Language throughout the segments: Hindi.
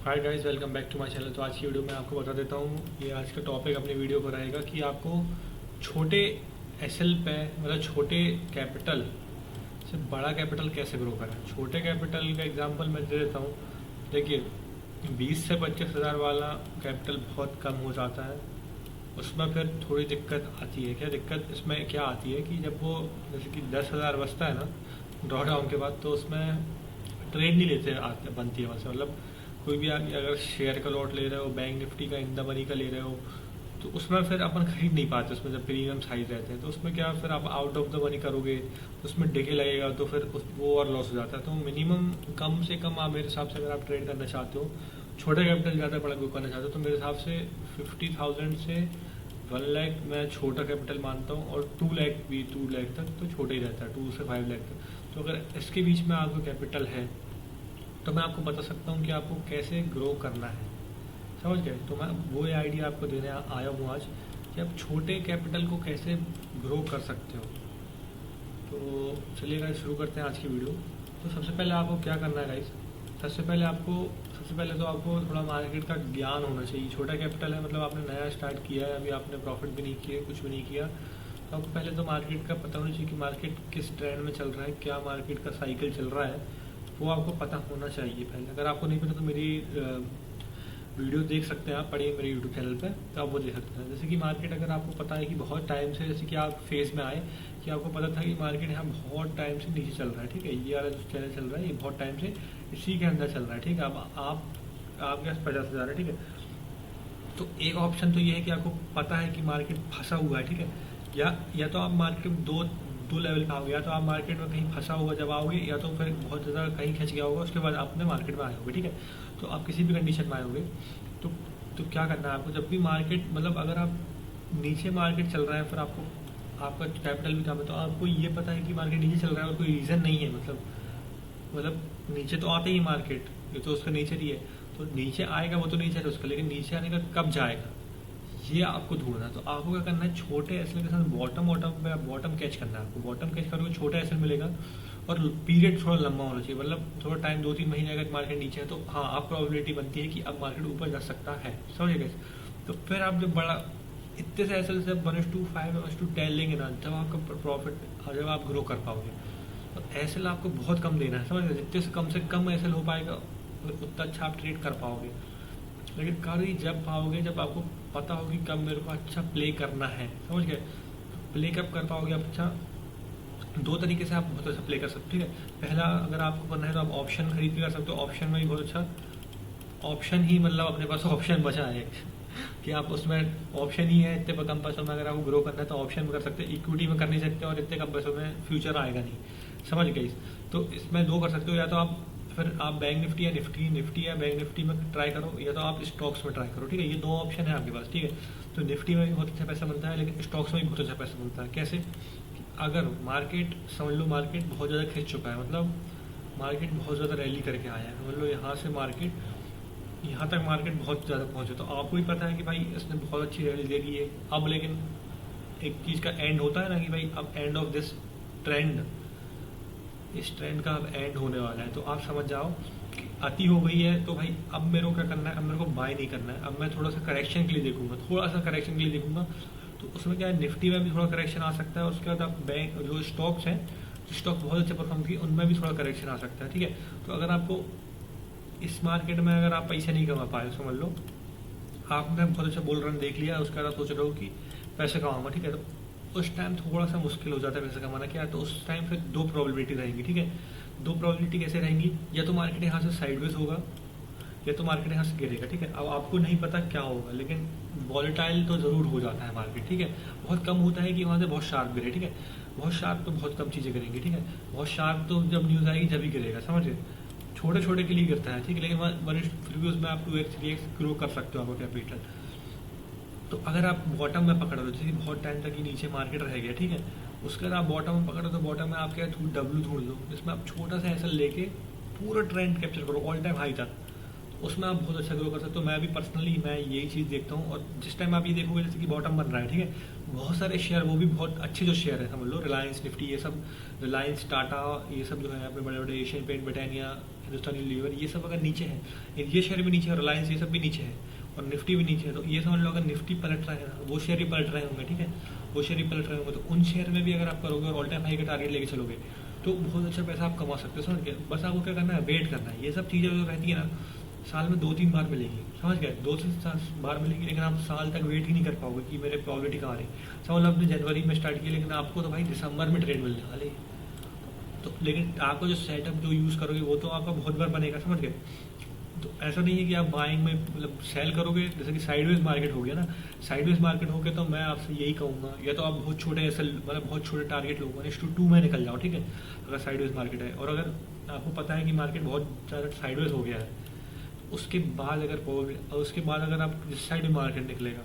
Hi guys, welcome back to my channel. तो आज की वीडियो में आपको बता देता हूँ, ये आज का टॉपिक अपनी वीडियो को रहेगा कि आपको छोटे एसएल पे मतलब छोटे कैपिटल से बड़ा कैपिटल कैसे ग्रो करें। छोटे कैपिटल का एग्जांपल मैं दे देता हूँ। देखिए, 20 से 25 हज़ार वाला कैपिटल बहुत कम हो जाता है। उसमें फिर थोड़ी दिक्कत आती है। क्या दिक्कत इसमें क्या आती है कि जब वो जैसे कि 10 हज़ार बचता है ना ड्रॉ डाउन के बाद, तो उसमें ट्रेड नहीं लेते आते बनती है वहाँ से। मतलब कोई भी अगर शेयर का लॉट ले रहे हो, बैंक निफ्टी का, इन द मनी का ले रहे हो, तो उसमें फिर अपन खरीद नहीं पाते। उसमें जब प्रीमियम हाई रहते हैं तो उसमें क्या फिर आप आउट ऑफ द मनी करोगे, उसमें डिके लगेगा, तो फिर वो और लॉस हो जाता है। तो मिनिमम कम से कम आप मेरे हिसाब से अगर आप ट्रेड करना चाहते हो, छोटे कैपिटल ज़्यादा बड़ा ग्रो करना चाहते हो, तो मेरे हिसाब से 50,000 से 1 लाख मैं छोटा कैपिटल मानता हूँ। और 2 लाख भी, 2 लाख तक तो छोटा ही रहता है, 2 से 5 लाख तक। तो अगर इसके बीच में आपका कैपिटल है तो मैं आपको बता सकता हूँ कि आपको कैसे ग्रो करना है। समझ गए? तो मैं वो आइडिया आपको देने आया हूँ आज कि आप छोटे कैपिटल को कैसे ग्रो कर सकते हो। तो चलिए गाइस, शुरू करते हैं आज की वीडियो। तो सबसे पहले आपको क्या करना है गाइस, सबसे पहले तो आपको थोड़ा मार्केट का ज्ञान होना चाहिए। छोटा कैपिटल है, मतलब आपने नया स्टार्ट किया है, अभी आपने प्रॉफिट भी नहीं किया, कुछ भी नहीं किया, तो आपको पहले तो मार्केट का पता होना चाहिए कि मार्केट किस ट्रेंड में चल रहा है, क्या मार्केट का साइकिल चल रहा है, वो आपको पता होना चाहिए पहले। अगर आपको नहीं पता तो मेरी वीडियो देख सकते हैं, आप पढ़िए मेरे यूट्यूब चैनल पे, तो आप वो देख सकते हैं। जैसे कि मार्केट अगर आपको पता है कि बहुत टाइम से, जैसे कि आप फेज में आए कि आपको पता था कि मार्केट यहाँ बहुत टाइम से नीचे चल रहा है, ठीक है, ये वाला जो चैनल चल रहा है ये बहुत टाइम से इसी के अंदर चल रहा है, ठीक है। अब आपके पास 50 हज़ार है, ठीक है। तो एक ऑप्शन तो ये है कि आपको पता है कि मार्केट फंसा हुआ है, ठीक है। या तो आप मार्केट में दो लेवल पे आओगे, या तो आप मार्केट में कहीं फंसा होगा जब आओगे, या तो फिर बहुत ज़्यादा कहीं खिंच गया होगा, उसके बाद आपने मार्केट में आए होगे, ठीक है। तो आप किसी भी कंडीशन में आए होगे तो क्या करना है आपको, जब भी मार्केट, मतलब अगर आप नीचे मार्केट चल रहा है, फिर आपका कैपिटल भी कम है, तो आपको ये पता है कि मार्केट नीचे चल रहा है और कोई रीज़न नहीं है, मतलब नीचे तो आते ही मार्केट, ये तो उसका नेचर ही है। तो नीचे आएगा, वो तो नेचर है उसका, लेकिन नीचे आने का कब जाएगा ये आपको ढूंढना है। तो आपको क्या करना है, छोटे एसएल के साथ बॉटम कैच करना है। आपको बॉटम कैच करोगे, छोटा एसएल मिलेगा, और पीरियड थोड़ा लंबा होना चाहिए, मतलब थोड़ा टाइम, 2-3 महीने अगर मार्केट नीचे है तो हाँ, आप प्रोबेबिलिटी बनती है कि अब मार्केट ऊपर जा सकता है। समझिए कैसे? तो फिर आप जब बड़ा इतने से एसएल से 1:5 1:10 लेंगे ना, जब आपका प्रॉफिट, जब आप ग्रो कर पाओगे, तो एसएल आपको बहुत कम देना है। समझ गए? जितने से कम एसएल हो पाएगा उतना अच्छा आप ट्रेड कर पाओगे। लेकिन कर ही जब पाओगे जब आपको पता हो कि कब मेरे को अच्छा प्ले करना है। समझ गए? प्ले कब कर पाओगे आप अच्छा, दो तरीके से आप बहुत अच्छा प्ले कर सकते हो, ठीक है। पहला, अगर आपको करना है तो आप ऑप्शन खरीद के कर सकते हो। ऑप्शन में भी बहुत अच्छा ऑप्शन ही, मतलब अपने पास ऑप्शन बचा है कि आप उसमें ऑप्शन ही है, इतने कम पैसों में अगर आपको ग्रो करना है तो ऑप्शन में कर सकते हैं। इक्विटी में कर नहीं सकते, और इतने कम पैसों में फ्यूचर आएगा नहीं। समझ गए? तो इसमें दो कर सकते हो, या तो आप फिर आप बैंक निफ्टी या निफ्टी या बैंक निफ्टी में ट्राई करो, या तो आप स्टॉक्स में ट्राई करो, ठीक है। ये दो ऑप्शन है आपके पास, ठीक है। तो निफ्टी में भी बहुत अच्छा पैसा बनता है, लेकिन स्टॉक्स में भी बहुत अच्छा पैसा बनता है। कैसे? अगर मार्केट, समझ लो मार्केट बहुत ज़्यादा खिंच चुका है, मतलब मार्केट बहुत ज़्यादा रैली करके आया है, समझ लो यहाँ से मार्केट, यहाँ तक मार्केट बहुत ज़्यादा पहुँचे, तो आपको भी पता है कि भाई इसने बहुत अच्छी रैली दे दी है अब, लेकिन एक चीज़ का एंड होता है ना कि भाई अब एंड ऑफ दिस ट्रेंड, इस ट्रेंड का अब एंड होने वाला है। तो आप समझ जाओ कि अति हो गई है, तो भाई अब मेरे को क्या करना है, अब मेरे को बाय नहीं करना है, अब मैं थोड़ा सा करेक्शन के लिए देखूंगा, थोड़ा सा करेक्शन के लिए देखूंगा। तो उसमें क्या है, निफ्टी में भी थोड़ा करेक्शन आ सकता है, उसके बाद आप बैंक जो स्टॉक्स हैं, जो स्टॉक बहुत अच्छे परफॉर्म किए, उनमें भी थोड़ा करेक्शन आ सकता है, ठीक है। तो अगर आपको इस मार्केट में अगर आप पैसे नहीं कमा पाए, समझ लो आपने बहुत अच्छा बुल रन देख लिया, उसके बाद आप सोच रहे हो कि पैसे कमाऊंगा, ठीक है, तो उस टाइम थोड़ा सा मुश्किल हो जाता है पैसे कमाना। क्या है, तो उस टाइम फिर दो प्रोबेबिलिटी रहेंगी, ठीक है। दो प्रोबेबिलिटी कैसे रहेंगी, या तो मार्केट यहाँ से साइडवेज होगा, या तो मार्केट यहाँ से गिरेगा, ठीक है। अब आपको नहीं पता क्या होगा, लेकिन वॉलेटाइल तो ज़रूर हो जाता है मार्केट, ठीक है। बहुत कम होता है कि वहाँ से बहुत शार्प गिरे, ठीक है। बहुत शार्प तो बहुत कम चीज़ें करेंगी, ठीक है। बहुत शार्प तो जब न्यूज़ आएगी जब ही गिरेगा, समझिए। छोटे छोटे के लिए गिरता है, ठीक है, लेकिन वरिष्ठ फिर भी उसमें आप 2x 3x ग्रो कर सकते हो आपका कैपिटल। तो अगर आप बॉटम में पकड़ लो, जैसे बहुत टाइम तक ही नीचे मार्केट रह गया, ठीक है, उसके बाद आप बॉटम में पकड़ो, तो बॉटम में आप क्या डब्ल्यू ढूंढ लो, जिसमें आप छोटा सा ऐसा लेके पूरा ट्रेंड कैप्चर करो ऑल टाइम हाई तक। उसमें आप बहुत अच्छा ग्रो कर सकते हो। मैं भी पर्सनली मैं यही चीज़ देखता हूँ। और जिस टाइम आप ये देखोगे जैसे कि बॉटम बन रहा है, ठीक है, बहुत सारे शेयर वो भी बहुत अच्छे जो शेयर है समझ लो, रिलायंस, निफ्टी, ये सब, रिलायंस, टाटा, ये सब जो है यहाँ पे बड़े बड़े, एशियन पेंट, ब्रिटानिया, हिंदुस्तानी लीवर, ये सब अगर नीचे है, ये शेयर भी नीचे है, रिलायंस ये सब भी नीचे है, और निफ्टी भी नीचे है, तो ये समझ लो अगर निफ्टी पलट रहा है ना, वो शेयर ही पलट रहे होंगे, ठीक है, वो शेयर ही पलट रहे होंगे, तो उन शेयर में भी अगर आप करोगे और ऑल टाइम हाई का टारगेट लेके चलोगे तो बहुत अच्छा पैसा आप कमा सकते हो, समझ गए। बस आपको क्या करना है, वेट करना है। ये सब चीज़ें जो रहती है ना, साल में 2-3 बार मिलेगी, समझ गए, 2 से 4 बार मिलेगी, लेकिन आप साल तक वेट ही नहीं कर पाओगे कि मेरे प्रॉबिलिटी कहाँ रही। समझ लो आपने जनवरी में स्टार्ट किया, लेकिन आपको तो भाई दिसंबर में ट्रेड मिलने वाली है। तो लेकिन आपको जो सेटअप जो यूज़ करोगे वो तो आपका बहुत बार बनेगा, समझ गए। तो ऐसा नहीं है कि आप बाइंग में मतलब सेल करोगे, जैसे कि साइडवेज मार्केट हो गया ना, साइडवेज मार्केट हो गया तो मैं आपसे यही कहूँगा, या तो आप बहुत छोटे ऐसे मतलब बहुत छोटे टारगेट लोगे, 1:2 में निकल जाओ, ठीक है, अगर साइडवेज मार्केट है। और अगर आपको पता है कि मार्केट बहुत ज़्यादा साइडवेज हो गया है, उसके बाद उसके बाद अगर आप जिस साइड में मार्केट निकलेगा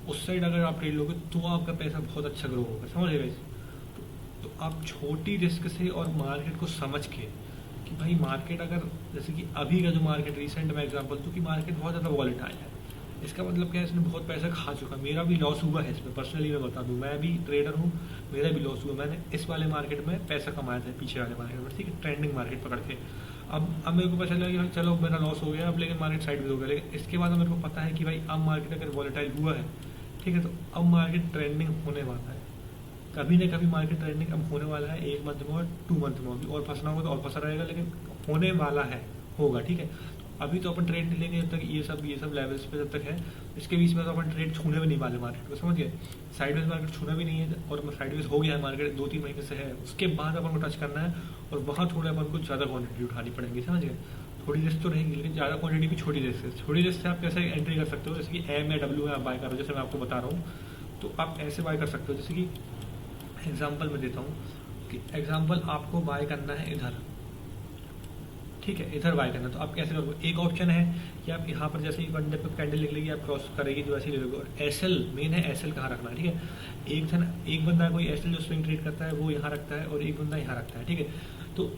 उस साइड अगर आप ट्रेड लोगे तो आपका पैसा बहुत अच्छा ग्रो होगा, समझ गए। तो आप छोटी रिस्क से और मार्केट को समझ के कि भाई मार्केट अगर जैसे कि अभी का जो मार्केट रिसेंट में एग्जांपल तो कि मार्केट बहुत ज़्यादा वॉलेटाइल है, इसका मतलब क्या है, इसने बहुत पैसा खा चुका। मेरा भी लॉस हुआ है इसमें, पर्सनली मैं बता दूं, मैं भी ट्रेडर हूँ, मेरा भी लॉस हुआ। मैंने इस वाले मार्केट में पैसा कमाया था, पीछे वाले मार्केट में, ठीक है, ट्रेंडिंग मार्केट पकड़ के। अब मेरे को पता चला कि भाई चलो मेरा लॉस हो गया, अब लेकिन मार्केट साइड में हो गया, लेकिन इसके बाद मेरे को पता है कि भाई अब मार्केट अगर वॉलेटाइल हुआ है, ठीक है, तो अब मार्केट ट्रेंडिंग होने वाला है, कभी ना कभी मार्केट ट्रेंडिंग अब होने वाला है, 1 मंथ में और 2 मंथ में, और फंसना होगा तो और फंसा रहेगा, लेकिन होने वाला है, होगा, ठीक है। अभी तो अपन ट्रेड नहीं लेंगे जब तक ये सब लेवल्स पे जब तक है, इसके बीच में तो अपन ट्रेड छूने भी नहीं वाले मार्केट को, समझ गए। साइडवेज मार्केट छूना भी नहीं है, और साइडवेज हो गया है मार्केट 2-3 महीने से है, उसके बाद अपन को टच करना है, और वहाँ थोड़ा अपन को ज़्यादा क्वांटिटी उठानी पड़ेगी, समझ गए। थोड़ी रिस्क तो रहेगी, लेकिन ज़्यादा क्वांटिटी भी छोटी रिस्क है। छोटी रिस्क से आप कैसे एंट्री कर सकते हो, जैसे कि एम या डब्ल्यू में आप बाय कर रहे हो, जैसे मैं आपको बता रहा हूँ, तो आप ऐसे बाय कर सकते हो। जैसे कि एग्जाम्पल मैं देता हूँ कि एग्जाम्पल आपको बाय करना है इधर, ठीक है, इधर बाय करना, तो आप कैसे करोगे। एक ऑप्शन है कि आप यहाँ पर जैसे ही वन डे पे कैंडल निकलेगी आप क्रॉस करेगी तो ऐसे ही ले, और एसएल मेन है, एसएल कहाँ रखना है, ठीक है। एक बंदा कोई एसएल जो स्विंग ट्रेड करता है वो यहाँ रखता है, और एक बंदा यहाँ रखता है, ठीक है। तो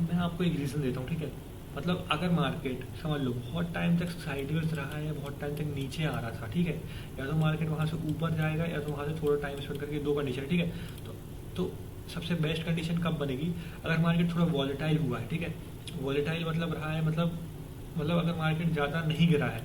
मैं आपको एक रीज़न देता हूँ, ठीक है, मतलब अगर मार्केट समझ लो बहुत टाइम तक साइडवेज रहा है या बहुत टाइम तक नीचे आ रहा था, ठीक है, या तो मार्केट वहाँ से ऊपर जाएगा या तो वहाँ से थोड़ा टाइम स्पेंड करके, 2 कंडीशन है, ठीक है। तो सबसे बेस्ट कंडीशन कब बनेगी, अगर मार्केट थोड़ा वॉलेटाइल हुआ है, ठीक है। वॉलेटाइल मतलब रहा है मतलब अगर मार्केट ज़्यादा नहीं गिरा है,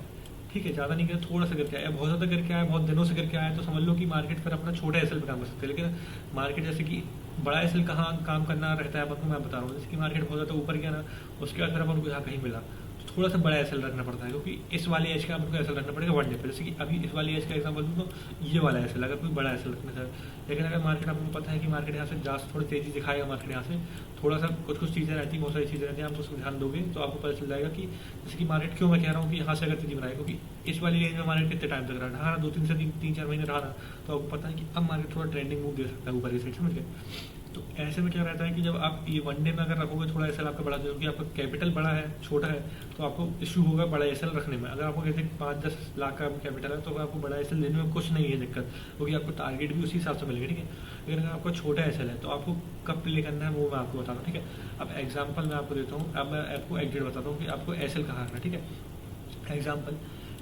ठीक है, ज़्यादा नहीं गिरा, थोड़ा सा गिर के आया, बहुत ज़्यादा गिर के आया, बहुत दिनों से गिर के आया, तो समझ लो कि मार्केट फिर अपना छोटा एसएल पे काम कर सकते हैं। लेकिन मार्केट जैसे कि बड़ा एसएल कहाँ काम करना रहता है अपन को, मैं बता रहा हूँ, जैसे कि मार्केट बहुत ज़्यादा ऊपर गया ना, उसके बाद फिर अपन को यहाँ कहीं मिला तो थोड़ा सा बड़ा एसएल रखना पड़ता है, क्योंकि इस वाले एज का आपको एसएल रखना पड़ेगा वन डे पे। जैसे कि अभी इस वाली एज का एग्जाम्पल दूँ तो ये वाला एसएल, अगर कोई बड़ा एसएल रखना है। लेकिन अगर मार्केट आपको पता है कि मार्केट यहाँ से जहाँ थोड़ी तेज़ी दिखाएगा, मार्केट यहाँ से थोड़ा सा कुछ चीज़ें रहती हैं, बहुत सारी चीज़ें रहती हैं, आप उसको ध्यान दोगे तो आपको पता चल जाएगा कि जैसे कि मार्केट क्यों मैं कह रहा हूँ कि यहाँ से अगर तेजी बनाए, क्योंकि इस वाली रेंज में मार्केट कितने टाइम तक रहा है, 2-3 से 3-4 महीने रहा, तो आपको पता है कि अब मार्केट थोड़ा ट्रेंडिंग मूव दे सकता है ऊपर की साइड, समझ गए। तो ऐसे में क्या रहता है कि जब आप ये वन डे में अगर रखोगे थोड़ा एसएल आपका बड़ा, क्योंकि आपका कैपिटल बड़ा है, छोटा है, तो आपको इशू होगा बड़ा एसएल रखने में। अगर आपको जैसे 5-10 लाख का कैपिटल है तो आपको बड़ा एसएल देने में कुछ नहीं है दिक्कत, क्योंकि आपको टारगेट भी उसी हिसाब से मिलेगा, ठीक है। लेकिन अगर आपका छोटा एसएल है तो आपको कब प्ले करना है वो मैं आपको बता रहा हूँ, ठीक है। अब एग्जाम्पल मैं आपको देता हूँ, अब मैं आपको एग्जेक्ट बताता हूँ कि आपको एसएल कहाँ रखना है, ठीक है। एग्जाम्पल,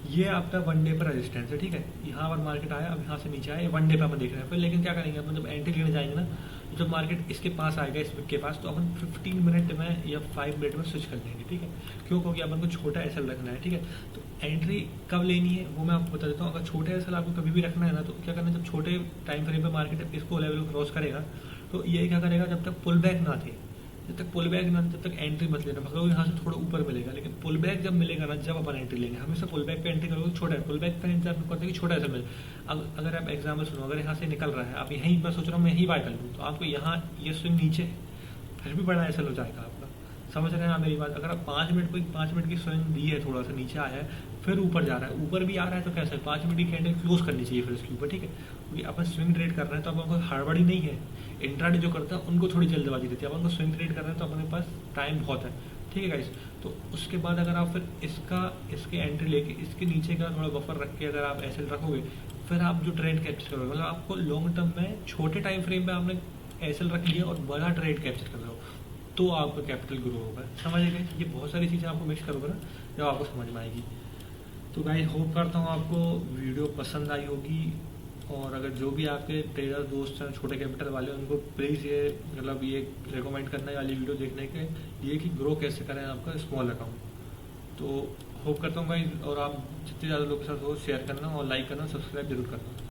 ये आपका वन डे पर रेजिस्टेंस है, ठीक है, यहाँ पर मार्केट आया, अब यहाँ से नीचे आया, वन डे पर अपन देख रहे हैं। फिर लेकिन क्या करेंगे अपन, जब एंट्री लेने जाएंगे ना, जब मार्केट इसके पास आएगा, इस के पास, तो अपन 15 मिनट में या 5 मिनट में स्विच कर लेंगे, ठीक है। क्यों, क्योंकि अपन को छोटा एसएल रखना है, ठीक है। तो एंट्री कब लेनी है वो मैं आपको बता देता हूँ। अगर छोटे एसएल आपको कभी भी रखना है ना, तो क्या करना है, जब छोटे टाइम फ्रेम पे मार्केट इसको लेवल क्रॉस करेगा तो ये क्या करेगा, जब तक पुल बैक ना थे, जब तक पुल बैक ना, जब तक एंट्री मत लेना, भगाओ यहाँ से थोड़ा ऊपर मिलेगा। लेकिन पुल बैक जब मिलेगा ना, जब अपन एंट्री लेंगे, हमेशा पुल बैक पे एंट्री करोगे छोटा है, पुल बैक पे एंट्री आप करते हैं कि छोटा ऐसा मिले। अगर आप एग्जाम्पल सुनो, अगर यहाँ से निकल रहा है, आप यहीं, मैं सोच रहा हूँ मैं यहीं बाय कर लूँ, तो आपको यहाँ ये स्विंग नीचे है, फिर भी बड़ा ऐसा हो जाएगा आपका, समझ रहे हैं आप मेरी बात। अगर आप 5 मिनट की स्विंग दी है, थोड़ा सा नीचे आया है, फिर ऊपर जा रहा है, ऊपर भी आ रहा है, तो कैसे 5 मिनट की कैंडल क्लोज करनी चाहिए फिर इसके ऊपर, ठीक है। क्योंकि अपन स्विंग ट्रेड कर रहे हैं तो अपन को हड़बड़ी नहीं है, इंट्राडे जो करता है उनको थोड़ी जल्दबाजी रहती है, अपन को स्विंग ट्रेड कर रहे हैं तो अपने पास टाइम बहुत है, ठीक है गाइस। तो उसके बाद अगर आप फिर इसके एंट्री लेके इसके नीचे का थोड़ा बफर रख के अगर आप ऐसे रखोगे, फिर आप जो ट्रेड कैप्चर करोगे, मतलब आपको लॉन्ग टर्म में छोटे टाइम फ्रेम में आपने एसएल रख लिया और बड़ा ट्रेड कैप्चर कर रहे हो, तो आपका कैपिटल ग्रो होगा। समझ गए? ये बहुत सारी चीज़ें आपको मिक्स करोगे ना जब आपको समझ में आएगी। तो गाइस होप करता हूँ आपको वीडियो पसंद आई होगी, और अगर जो भी आपके ट्रेडर दोस्त हैं छोटे कैपिटल वाले, उनको प्लीज़ ये मतलब ये रिकमेंड करने वाली वीडियो देखने के लिए कि ग्रो कैसे करें आपका स्मॉल अकाउंट। तो होप करता हूँ भाई, और आप जितने ज़्यादा लोगों के साथ हो शेयर करना और लाइक करना, सब्सक्राइब जरूर करना।